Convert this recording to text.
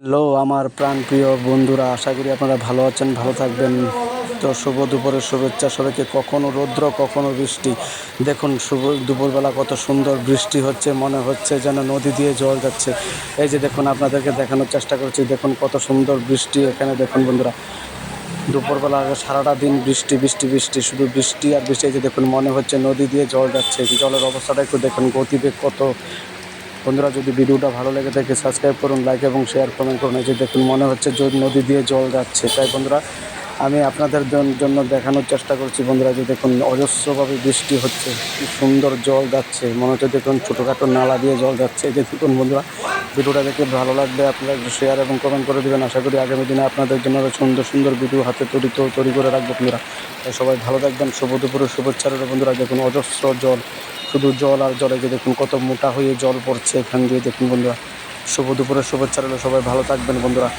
Hello আমার প্রাণপ্রিয় বন্ধুরা, আশা করি আপনারা ভালো আছেন, ভালো থাকবেন। তো শুভ দুপুরের শুভেচ্ছা সবাইকে। কখনো রৌদ্র কখনো বৃষ্টি। দেখুন শুভ দুপুরবেলা কত সুন্দর বৃষ্টি হচ্ছে, মনে হচ্ছে যেন নদী দিয়ে জল যাচ্ছে। এই যে দেখুন, আপনাদেরকে দেখানোর চেষ্টা করছি, দেখুন কত সুন্দর বৃষ্টি এখানে। দেখুন বন্ধুরা, দুপুরবেলা সারাটা দিন বৃষ্টি বৃষ্টি বৃষ্টি, শুধু বৃষ্টি আর বৃষ্টি। এই যে দেখুন, মনে হচ্ছে নদী দিয়ে জল যাচ্ছে। জলের অবস্থাটা একটু দেখুন, গতিবেগ কত। বন্ধুরা, যদি ভিডিওটা ভালো লেগে থাকে সাবস্ক্রাইব করুন, লাইক এবং শেয়ার কমেন্ট করুন। এই যে দেখুন, মনে হচ্ছে নদী দিয়ে জল যাচ্ছে। তাই বন্ধুরা, আমি আপনাদের জন্য দেখানোর চেষ্টা করছি বন্ধুরা, যে দেখুন অজস্রভাবে বৃষ্টি হচ্ছে, কি সুন্দর জল যাচ্ছে। মনে হচ্ছে দেখুন ছোটোখাটো নালা দিয়ে জল যাচ্ছে। এই যে দেখুন বন্ধুরা, ভিডিওটা দেখে ভালো লাগবে আপনারা একটু শেয়ার এবং কমেন্ট করে দেবেন। আশা করি আগামী দিনে আপনাদের জন্য আরও সুন্দর সুন্দর ভিডিও হাতে তৈরি করে রাখবো বন্ধুরা। তাই সবাই ভালো থাকবেন। শুভ দুপুরের শুভেচ্ছা রইল বন্ধুরা। দেখুন অজস্র জল, শুধু জল আর জলে। যে দেখুন কত মোটা হয়ে জল পড়ছে এখান দিয়ে। দেখুন বন্ধুরা, শুভ দুপুরের শুভেচ্ছা রইল। সবাই ভালো থাকবেন বন্ধুরা।